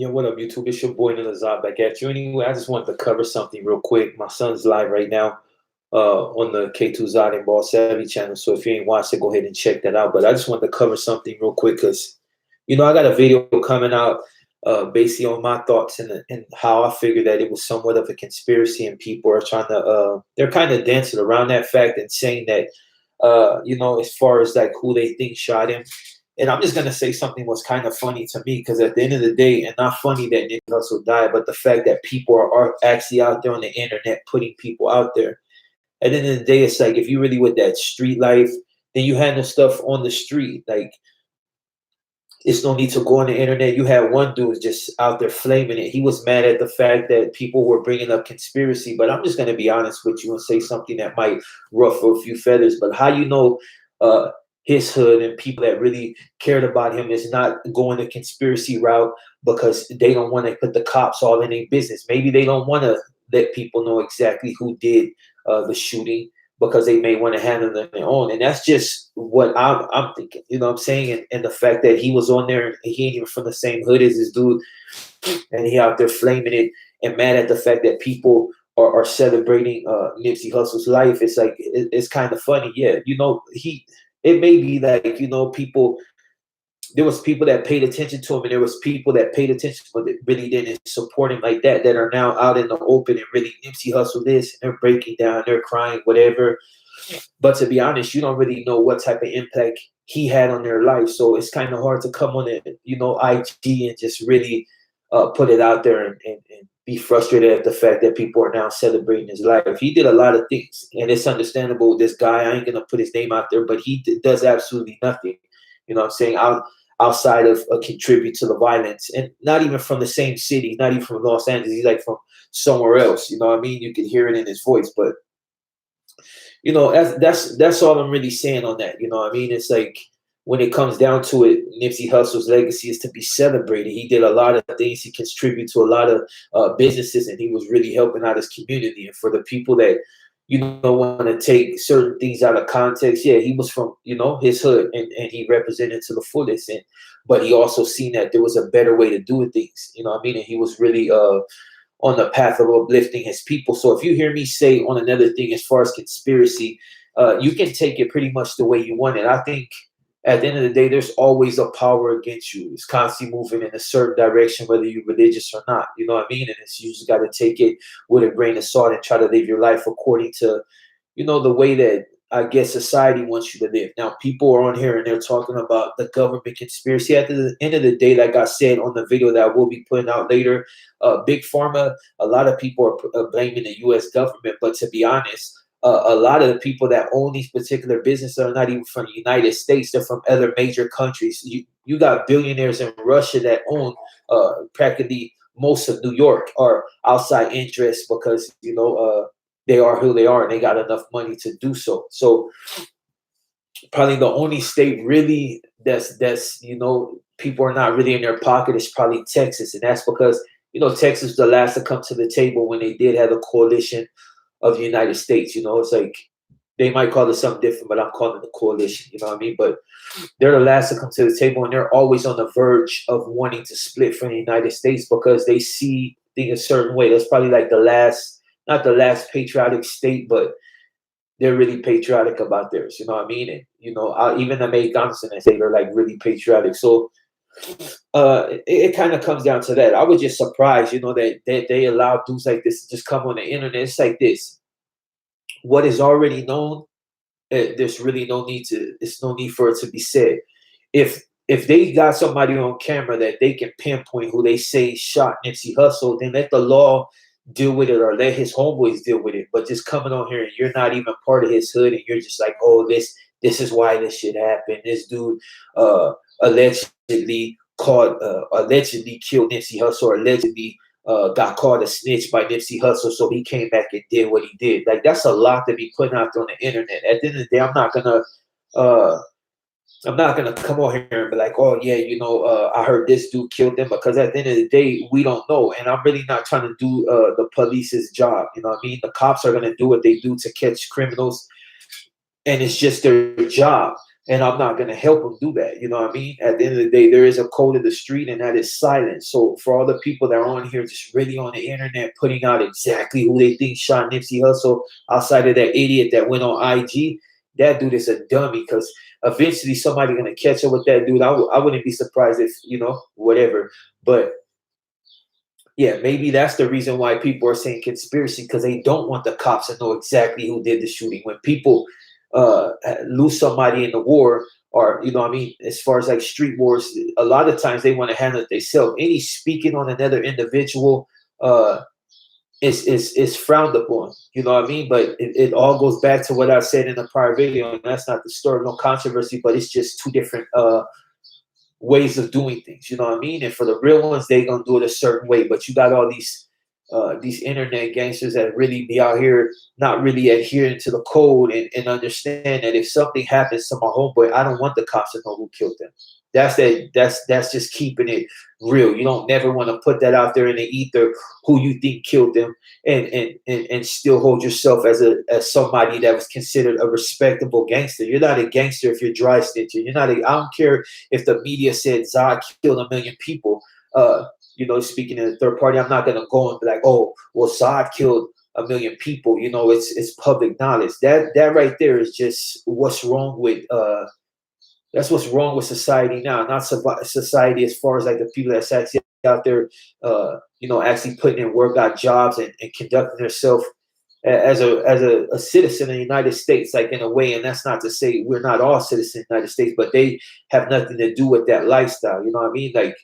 Yo, what up, YouTube? It's your boy Nilazar back at you. Anyway, I just wanted to cover something real quick. My son's live right now on the K2 Zod and Ball Savvy channel. So if you ain't watched it, go ahead and check that out. But I just wanted to cover something real quick because, I got a video coming out basically on my thoughts and how I figured that it was somewhat of a conspiracy and people are trying to, they're kind of dancing around that fact and saying that, as far as like who they think shot him. And I'm just gonna say something was kind of funny to me because at the end of the day, and not funny that Nipsey Hussle died, but the fact that people are actually out there on the internet putting people out there. At the end of the day, it's like if you really with that street life, then you handle stuff on the street. Like it's no need to go on the internet. You had one dude just out there flaming it. He was mad at the fact that people were bringing up conspiracy. But I'm just gonna be honest with you and say something that might ruffle a few feathers. But how his hood and people that really cared about him is not going the conspiracy route because they don't want to put the cops all in their business. Maybe they don't want to let people know exactly who did the shooting because they may want to handle it on their own. And that's just what I'm thinking. You know what I'm saying? And the fact that he was on there and he ain't even from the same hood as this dude and he out there flaming it and mad at the fact that people are celebrating Nipsey Hussle's life. It's like, it's kind of funny. Yeah, it may be like, people, there was people that paid attention to him and there was people that paid attention but that really didn't support him like that are now out in the open and really Nipsey Hussle this and they're breaking down, they're crying, whatever. But to be honest, you don't really know what type of impact he had on their life. So it's kind of hard to come on it, IG and just really put it out there and be frustrated at the fact that people are now celebrating his life. He did a lot of things, and it's understandable. This guy, I ain't gonna put his name out there, but he does absolutely nothing. You know what I'm saying? Outside of contribute to the violence, and not even from the same city, not even from Los Angeles. He's like from somewhere else. You know what I mean? You can hear it in his voice, but that's all I'm really saying on that. You know what I mean? It's like, when it comes down to it, Nipsey Hussle's legacy is to be celebrated. He did a lot of things. He contributed to a lot of businesses, and he was really helping out his community. And for the people that, want to take certain things out of context, yeah, he was from, his hood, and he represented to the fullest. But he also seen that there was a better way to do things. You know what I mean? And he was really on the path of uplifting his people. So if you hear me say on another thing as far as conspiracy, you can take it pretty much the way you want it. I think at the end of the day, there's always a power against you. It's constantly moving in a certain direction, whether you're religious or not. You know what I mean? And you just got to take it with a grain of salt and try to live your life according to, the way that I guess society wants you to live. Now, people are on here and they're talking about the government conspiracy. At the end of the day, like I said on the video that I will be putting out later, Big Pharma, a lot of people are blaming the U.S. government. But to be honest, a lot of the people that own these particular businesses are not even from the United States. They're from other major countries. You got billionaires in Russia that own practically most of New York or outside interests because, they are who they are and they got enough money to do so. So probably the only state really that's people are not really in their pocket is probably Texas. And that's because, Texas was the last to come to the table when they did have a coalition of the United States. It's like they might call it something different, but I'm calling it a coalition. You know what I mean? But they're the last to come to the table, and they're always on the verge of wanting to split from the United States because they see things a certain way. That's probably like not the last patriotic state, but they're really patriotic about theirs. You know what I mean? And even the Americans in that state are like really patriotic. So it kind of comes down to that. I was just surprised, that they allow dudes like this to just come on the internet. It's like this. What is already known, there's really no need for it to be said. If they got somebody on camera that they can pinpoint who they say shot Nipsey Hussle, then let the law deal with it or let his homeboys deal with it. But just coming on here and you're not even part of his hood and you're just like, oh, this is why this shit happened. This dude allegedly killed Nipsey Hussle, or allegedly got caught a snitch by Nipsey Hussle, so he came back and did what he did. Like, that's a lot to be putting out there on the internet. At the end of the day, I'm not gonna come on here and be like, oh yeah, I heard this dude killed them, because at the end of the day, we don't know. And I'm really not trying to do the police's job. You know what I mean? The cops are gonna do what they do to catch criminals, and it's just their job. and I'm not going to help them do that. You know what I mean? At the end of the day, there is a code of the street, and that is silence. So for all the people that are on here just really on the internet putting out exactly who they think shot Nipsey Hussle, outside of that idiot that went on IG, that dude is a dummy, because eventually somebody going to catch up with that dude. I wouldn't be surprised if, you know, whatever. But yeah, maybe that's the reason why people are saying conspiracy, because they don't want the cops to know exactly who did the shooting. When people lose somebody in the war, or, you know what I mean, as far as like street wars, a lot of times they want to handle it themselves. Any speaking on another individual is frowned upon, you know what I mean? But it all goes back to what I said in the prior video, and that's not the story, no controversy, but it's just two different ways of doing things, you know what I mean? And for the real ones, they gonna do it a certain way. But you got all these internet gangsters that really be out here not really adhering to the code, and understand that if something happens to my homeboy, I don't want the cops to know who killed them. That's just keeping it real. You don't never want to put that out there in the ether, who you think killed them, and still hold yourself as somebody that was considered a respectable gangster. You're not a gangster if you're dry snitching. You're not. I don't care if the media said Zod killed 1 million people. You know, speaking in the third party, I'm not gonna go and be like, oh, well, Zod killed 1 million people. You know, it's public knowledge. That right there is just what's wrong with that's what's wrong with society now. Not society as far as like the people that's actually out there, you know, actually putting in work, got jobs, and conducting themselves as a citizen in the United States, like in a way. And that's not to say we're not all citizens in the United States, but they have nothing to do with that lifestyle. You know what I mean? Like,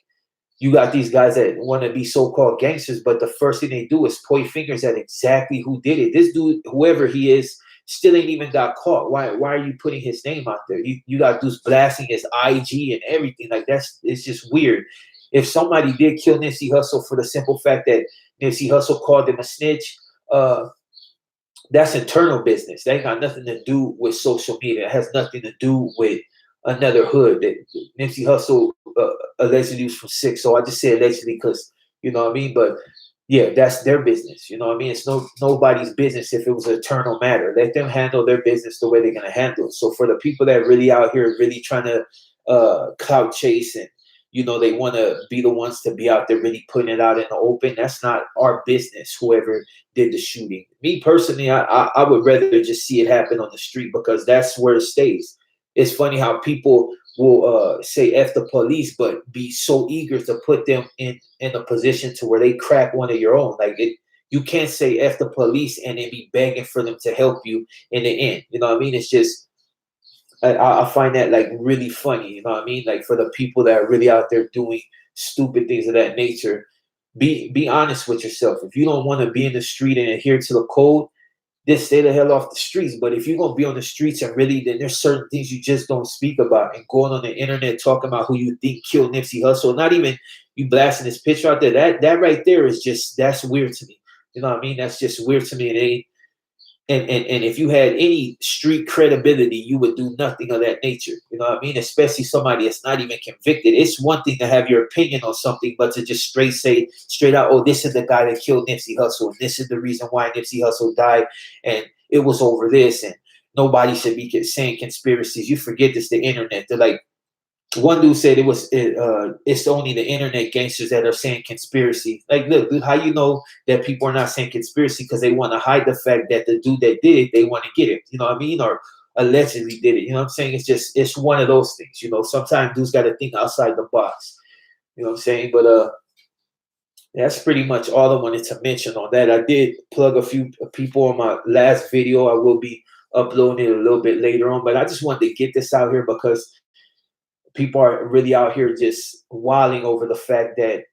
you got these guys that want to be so-called gangsters, but the first thing they do is point fingers at exactly who did it. This dude, whoever he is, still ain't even got caught. Why are you putting his name out there? You got dudes blasting his IG and everything. Like, it's just weird. If somebody did kill Nipsey Hussle for the simple fact that Nipsey Hussle called him a snitch, that's internal business. That ain't got nothing to do with social media. It has nothing to do with another hood. That Nipsey Hussle allegedly was from 6. So I just say allegedly because, you know what I mean? But yeah, that's their business. You know what I mean? It's nobody's business if it was an eternal matter. Let them handle their business the way they're going to handle it. So for the people that really out here really trying to clout chase, and, you know, they want to be the ones to be out there really putting it out in the open, that's not our business, whoever did the shooting. Me personally, I would rather just see it happen on the street, because that's where it stays. It's funny how people will say F the police, but be so eager to put them in a position to where they crack one of your own. Like, you can't say F the police and then be begging for them to help you in the end. You know what I mean? It's just, I find that like really funny. You know what I mean? Like, for the people that are really out there doing stupid things of that nature, be honest with yourself. If you don't want to be in the street and adhere to the code, just stay the hell off the streets. But if you're gonna be on the streets and really, then there's certain things you just don't speak about. And going on the internet talking about who you think killed Nipsey Hussle, not even you blasting his picture out there, that right there is just, that's weird to me. You know what I mean? That's just weird to me. It ain't. And if you had any street credibility, you would do nothing of that nature. You know what I mean? Especially somebody that's not even convicted. It's one thing to have your opinion on something, but to just say straight out, oh, this is the guy that killed Nipsey Hussle, and this is the reason why Nipsey Hussle died, and it was over this, and nobody should be saying conspiracies. You forget this, the internet. They're like, one dude said it's only the internet gangsters that are saying conspiracy. Like, look, dude, how you know that people are not saying conspiracy? Because they want to hide the fact that the dude that did it, they want to get it. You know what I mean? Or allegedly did it. You know what I'm saying? It's one of those things. You know, sometimes dudes got to think outside the box. You know what I'm saying? But that's pretty much all I wanted to mention on that. I did plug a few people on my last video. I will be uploading it a little bit later on, but I just wanted to get this out here because people are really out here just wilding over the fact that,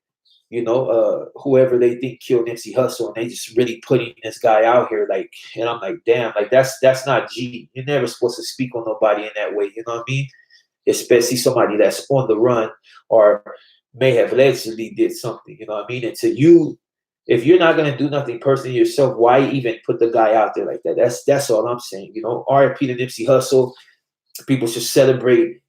you know, whoever they think killed Nipsey Hussle, and they just really putting this guy out here. Like, and I'm like, damn, like that's not G. You're never supposed to speak on nobody in that way. You know what I mean? Especially somebody that's on the run or may have allegedly did something. You know what I mean? And to you, if you're not gonna do nothing personally yourself, why even put the guy out there like that? That's all I'm saying. You know, R.I.P. to Nipsey Hussle. People should celebrate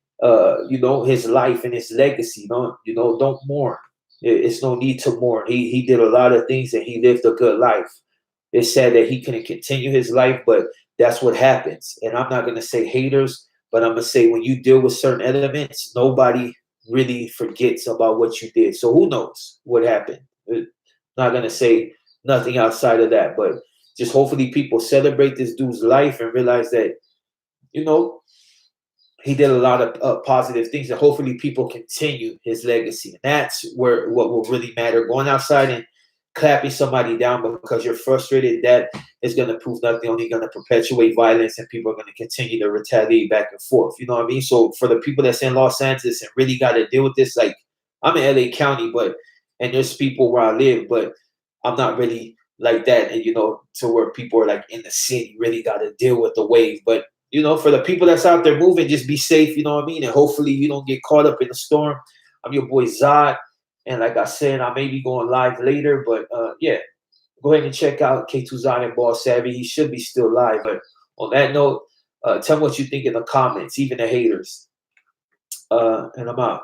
you know, his life and his legacy. Don't mourn. It's no need to mourn. He did a lot of things and he lived a good life. It's sad that he couldn't continue his life, but that's what happens. And I'm not gonna say haters, But I'm gonna say when you deal with certain elements, nobody really forgets about what you did. So who knows what happened? Not gonna say nothing outside of that, but just hopefully people celebrate this dude's life and realize that, you know, he did a lot of positive things, and hopefully people continue his legacy. And that's where what will really matter. Going outside and clapping somebody down because you're frustrated, that is going to prove nothing, only going to perpetuate violence, and people are going to continue to retaliate back and forth. You know what I mean? So for the people that's in Los Angeles and really got to deal with this, like I'm in LA County, and there's people where I live, but I'm not really like that. And, you know, to where people are like in the city really got to deal with the wave. But you know, for the people that's out there moving, just be safe, you know what I mean? And hopefully you don't get caught up in the storm. I'm your boy Zod. And like I said, I may be going live later, but yeah, go ahead and check out K2 Zod and Boss Savvy. He should be still live. But on that note, tell me what you think in the comments, even the haters. And I'm out.